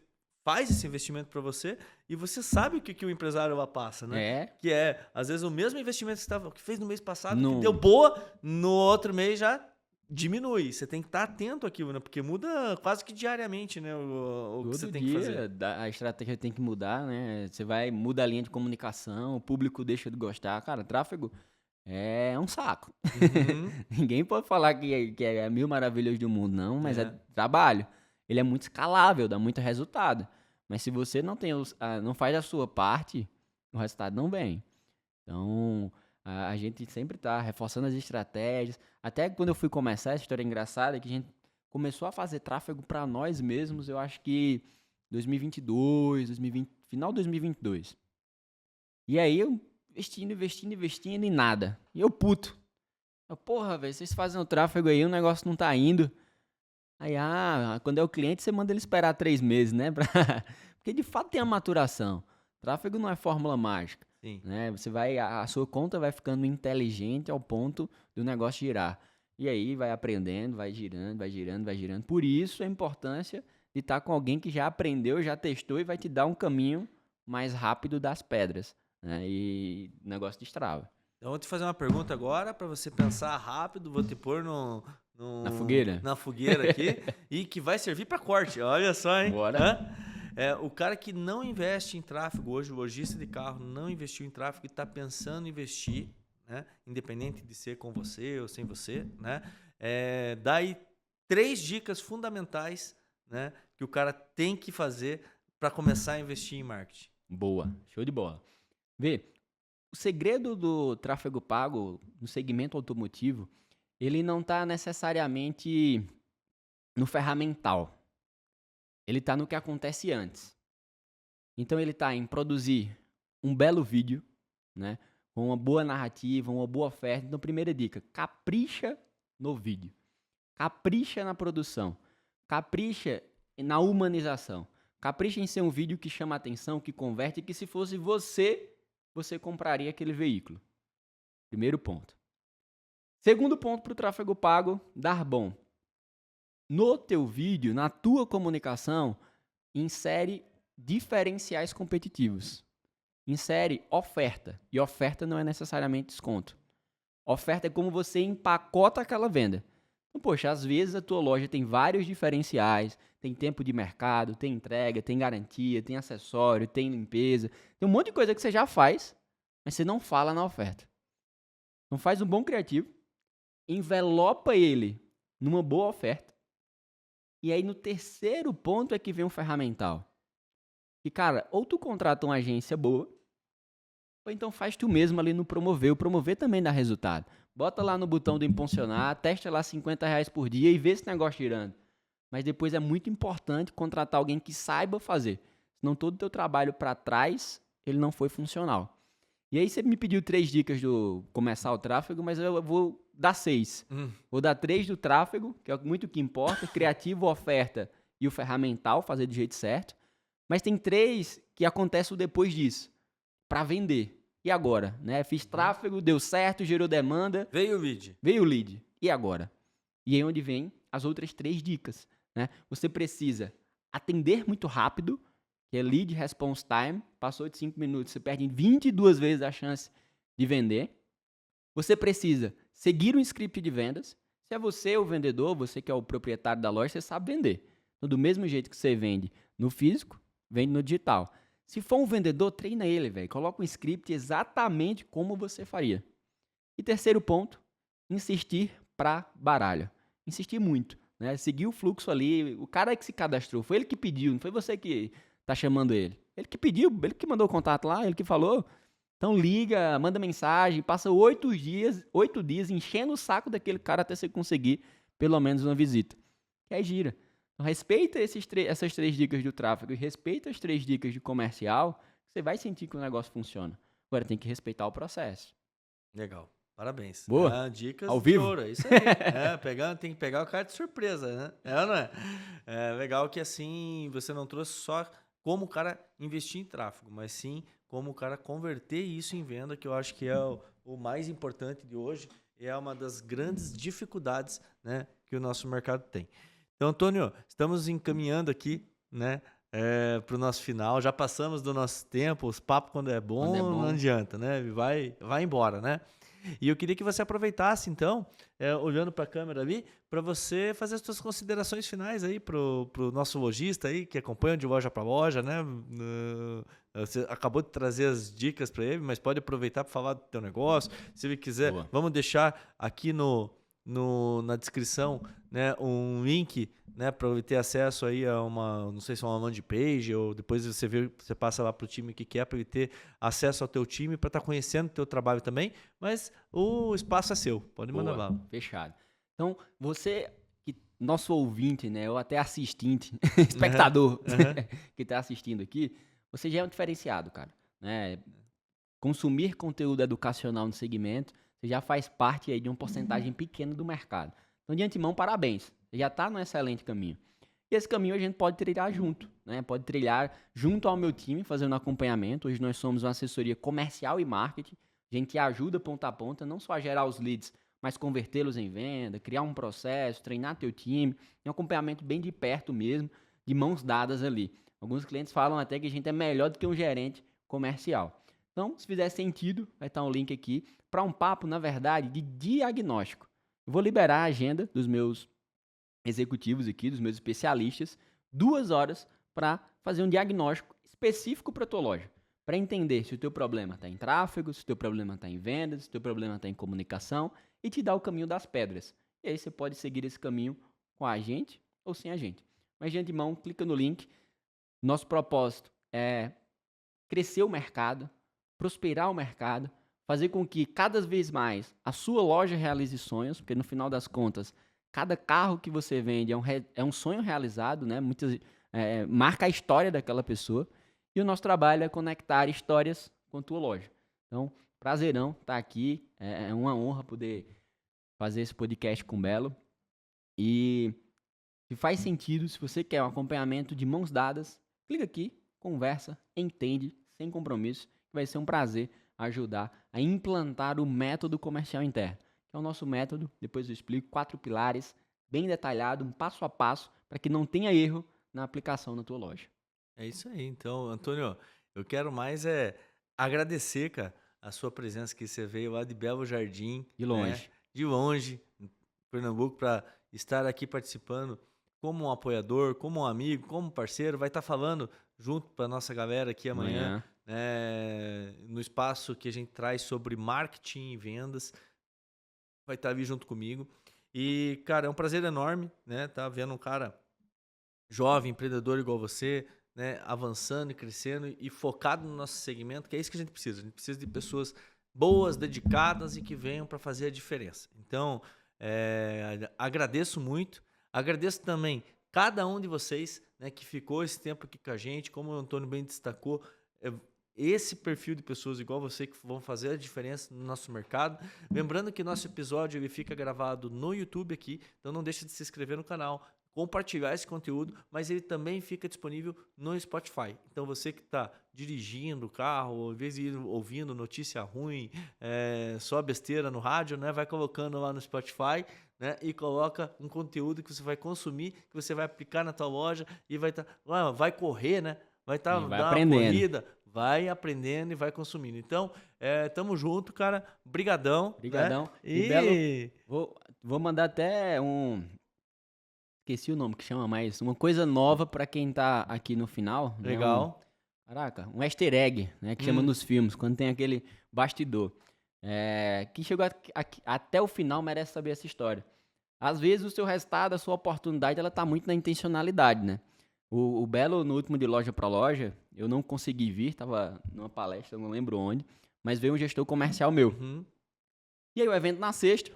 faz esse investimento para você e você sabe o que o empresário lá passa, né? Que às vezes, o mesmo investimento que fez no mês passado, que deu boa, no outro mês já diminui. Você tem que estar atento àquilo, né? Porque muda quase que diariamente, né? O que você tem que fazer. A estratégia tem que mudar, né? Muda a linha de comunicação, o público deixa de gostar. Cara, tráfego é um saco. Uhum. Ninguém pode falar que é mil maravilhas do mundo, não, mas é trabalho. Ele é muito escalável, dá muito resultado. Mas se você não faz a sua parte, o resultado não vem. Então, a gente sempre está reforçando as estratégias. Até quando eu fui começar, essa história engraçada é que a gente começou a fazer tráfego para nós mesmos, eu acho que 2022, final de 2022. E aí eu investindo e nada. E eu puto. Porra, velho, vocês fazem o tráfego aí, o negócio não tá indo. Aí, quando é o cliente, você manda ele esperar 3 meses, né? Porque de fato tem a maturação. Tráfego não é fórmula mágica. Sim. Né? A sua conta vai ficando inteligente ao ponto do negócio girar. E aí vai aprendendo, vai girando, vai girando, vai girando. Por isso a importância de estar com alguém que já aprendeu, já testou e vai te dar um caminho mais rápido das pedras. Né? E o negócio destrava. Então, eu vou te fazer uma pergunta agora para você pensar rápido. Vou te pôr na fogueira. Na fogueira aqui. E que vai servir para corte. Olha só, hein? Bora. O cara que não investe em tráfego hoje, o lojista de carro não investiu em tráfego e está pensando em investir, né? Independente de ser com você ou sem você, né? Dá aí 3 dicas fundamentais, né? que o cara tem que fazer para começar a investir em marketing? Boa, show de bola. Vê, o segredo do tráfego pago no segmento automotivo, ele não está necessariamente no ferramental. Ele está no que acontece antes. Então ele está em produzir um belo vídeo, né, com uma boa narrativa, uma boa oferta. Então, primeira dica, capricha no vídeo. Capricha na produção. Capricha na humanização. Capricha em ser um vídeo que chama atenção, que converte, que se fosse você compraria aquele veículo. Primeiro ponto. Segundo ponto para o tráfego pago, dar bom. No teu vídeo, na tua comunicação, insere diferenciais competitivos. Insere oferta. E oferta não é necessariamente desconto. Oferta é como você empacota aquela venda. Então, poxa, às vezes a tua loja tem vários diferenciais, tem tempo de mercado, tem entrega, tem garantia, tem acessório, tem limpeza, tem um monte de coisa que você já faz, mas você não fala na oferta. Então faz um bom criativo, envelopa ele numa boa oferta, e aí no terceiro ponto é que vem um ferramental. E cara, ou tu contrata uma agência boa, ou então faz tu mesmo ali no Promover. O Promover também dá resultado. Bota lá no botão do impulsionar, testa lá R$50 por dia e vê esse negócio girando. Mas depois é muito importante contratar alguém que saiba fazer. Senão todo o teu trabalho para trás, ele não foi funcional. E aí você me pediu 3 dicas do começar o tráfego, mas eu vou dar 6. Vou dar 3 do tráfego, que é muito o que importa. Criativo, oferta e o ferramental, fazer do jeito certo. Mas tem 3 que acontecem depois disso. Para vender. E agora? Né? Fiz tráfego, deu certo, gerou demanda. Veio o lead. Veio o lead. E agora? E aí onde vem as outras 3 dicas. Né? Você precisa atender muito rápido, que é lead response time. Passou de 5 minutos, você perde 22 vezes a chance de vender. Você precisa seguir um script de vendas. Se é você o vendedor, você que é o proprietário da loja, você sabe vender. Então, do mesmo jeito que você vende no físico, vende no digital. Se for um vendedor, treina ele, velho. Coloca um script exatamente como você faria. E terceiro ponto, insistir para baralho. Insistir muito, né? Seguir o fluxo ali. O cara que se cadastrou, foi ele que pediu, não foi você que tá chamando ele. Ele que pediu, ele que mandou o contato lá, ele que falou. Então liga, manda mensagem, passa 8 dias enchendo o saco daquele cara até você conseguir pelo menos uma visita. E aí gira. Então, respeita essas 3 dicas do tráfego e respeita as 3 dicas de comercial, você vai sentir que o negócio funciona. Agora tem que respeitar o processo. Legal. Parabéns. Boa. Dicas Ao de vivo. ouro. É isso aí. Tem que pegar o cara de surpresa, né? É ou não é? É legal que assim você não trouxe só como o cara investir em tráfego, mas sim como o cara converter isso em venda, que eu acho que é o mais importante de hoje e é uma das grandes dificuldades, né, que o nosso mercado tem. Então, Antônio, estamos encaminhando aqui, né, para o nosso final. Já passamos do nosso tempo. Os papos, quando é bom, não adianta, né? Vai embora, né? E eu queria que você aproveitasse, então, olhando para a câmera ali, para você fazer as suas considerações finais aí pro nosso lojista aí, que acompanha de loja para loja, né? Você acabou de trazer as dicas para ele, mas pode aproveitar para falar do teu negócio. Se ele quiser, vamos deixar aqui na descrição, né, um link, né, para ele ter acesso aí a uma, não sei se é uma landing page, ou depois você passa lá para o time que quer, para ele ter acesso ao teu time, para estar conhecendo o teu trabalho também, mas o espaço é seu, pode mandar lá. Fechado. Então, você, nosso ouvinte, né, ou até assistente, espectador que está assistindo aqui, você já é um diferenciado, cara, né? Consumir conteúdo educacional no segmento, você já faz parte aí de uma porcentagem pequena do mercado. Então, de antemão, parabéns. Você já está num excelente caminho. E esse caminho a gente pode trilhar junto, né? Pode trilhar junto ao meu time, fazendo acompanhamento. Hoje nós somos uma assessoria comercial e marketing. A gente ajuda ponta a ponta, não só a gerar os leads, mas convertê-los em venda, criar um processo, treinar teu time. Um acompanhamento bem de perto mesmo, de mãos dadas ali. Alguns clientes falam até que a gente é melhor do que um gerente comercial. Então, se fizer sentido, vai estar um link aqui para um papo, na verdade, de diagnóstico. Eu vou liberar a agenda dos meus executivos aqui, dos meus especialistas, 2 horas para fazer um diagnóstico específico para a tua loja. Para entender se o teu problema está em tráfego, se o teu problema está em vendas, se o teu problema está em comunicação e te dar o caminho das pedras. E aí você pode seguir esse caminho com a gente ou sem a gente. Mas de antemão, clica no link. Nosso propósito é crescer o mercado, prosperar o mercado, fazer com que cada vez mais a sua loja realize sonhos, porque no final das contas, cada carro que você vende é um sonho realizado, né? Marca a história daquela pessoa. E o nosso trabalho é conectar histórias com a tua loja. Então, prazerão estar aqui. É uma honra poder fazer esse podcast com o Belo. E se faz sentido, se você quer um acompanhamento de mãos dadas, clica aqui, conversa, entende, sem compromisso. Vai ser um prazer ajudar a implantar o método comercial interno, que é o nosso método, depois eu explico, 4 pilares, bem detalhado, um passo a passo, para que não tenha erro na aplicação na tua loja. É isso aí. Então, Antônio, eu quero mais agradecer, cara, a sua presença, que você veio lá de Belo Jardim. De longe. Né? De longe, em Pernambuco, para estar aqui participando como um apoiador, como um amigo, como um parceiro. Vai estar falando junto para nossa galera aqui amanhã. No espaço que a gente traz sobre marketing e vendas. Vai estar ali junto comigo. E, cara, é um prazer enorme, né? Tá vendo um cara jovem, empreendedor igual você, né? Avançando e crescendo e focado no nosso segmento, que é isso que a gente precisa. A gente precisa de pessoas boas, dedicadas e que venham para fazer a diferença. Então, agradeço muito. Agradeço também cada um de vocês, né, que ficou esse tempo aqui com a gente. Como o Antônio bem destacou, esse perfil de pessoas igual você que vão fazer a diferença no nosso mercado. Lembrando que nosso episódio ele fica gravado no YouTube aqui, então não deixe de se inscrever no canal, compartilhar esse conteúdo, mas ele também fica disponível no Spotify. Então você que está dirigindo o carro, ou, em vez de ir ouvindo notícia ruim, só besteira no rádio, né, vai colocando lá no Spotify, né, e coloca um conteúdo que você vai consumir, que você vai aplicar na tua loja e vai correr, né? Vai estar dando uma corrida, vai aprendendo e vai consumindo. Então, tamo junto, cara. Brigadão. Brigadão. Né? E Belo, vou mandar até esqueci o nome que chama, mas uma coisa nova para quem tá aqui no final. Legal. Né? Um easter egg, né? Que chama nos filmes, quando tem aquele bastidor. Quem chegou até o final merece saber essa história. Às vezes o seu resultado, a sua oportunidade, ela tá muito na intencionalidade, né? O Belo, no último de Loja para Loja, eu não consegui vir, tava numa palestra, não lembro onde, mas veio um gestor comercial meu. Uhum. E aí o evento na sexta,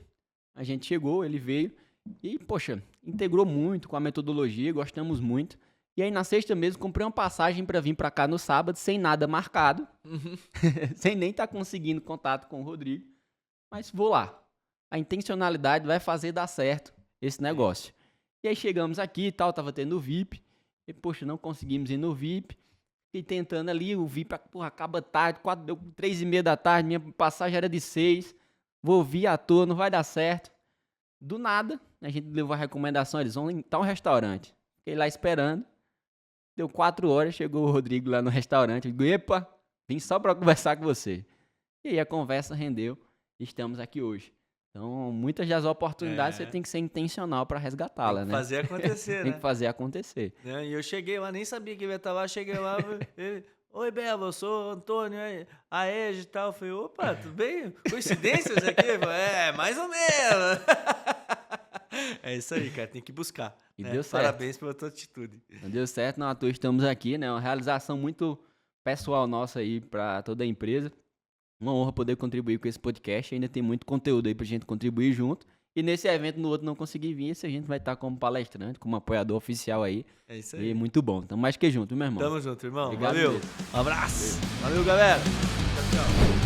a gente chegou, ele veio e, poxa, integrou muito com a metodologia, gostamos muito. E aí na sexta mesmo, comprei uma passagem para vir para cá no sábado, sem nada marcado, sem nem estar conseguindo contato com o Rodrigo, mas vou lá. A intencionalidade vai fazer dar certo esse negócio. E aí chegamos aqui e tal, tava tendo o VIP, e, poxa, não conseguimos ir no VIP. Fiquei tentando ali, o VIP, acaba tarde, 3h30 da tarde, minha passagem era de 6. Vou vir à toa, não vai dar certo. Do nada, a gente levou a recomendação, eles vão em tal restaurante. Fiquei lá esperando. Deu 4 horas, chegou o Rodrigo lá no restaurante. Eu digo, epa, vim só para conversar com você. E aí a conversa rendeu e estamos aqui hoje. Então, muitas das oportunidades você tem que ser intencional para resgatá-la, né? Tem que fazer acontecer, né? Tem que fazer acontecer. E eu cheguei lá, nem sabia que ele ia estar lá, cheguei lá, ele, oi, Belo, eu sou o Antônio, a Ege e tal. Eu falei, opa, tudo bem? Coincidências aqui? Mais ou menos. É isso aí, cara, tem que buscar. E né? deu certo. Parabéns pela tua atitude. Não deu certo, não à toa estamos aqui, né? Uma realização muito pessoal nossa aí para toda a empresa. Uma honra poder contribuir com esse podcast. Ainda tem muito conteúdo aí pra gente contribuir junto. E nesse evento, no outro, não consegui vir. Esse a gente vai estar como palestrante, como apoiador oficial aí. É isso aí. E muito bom. Tamo mais que junto, meu irmão. Tamo junto, irmão. Obrigado. Valeu. Um abraço. Valeu, galera. Tchau, tchau.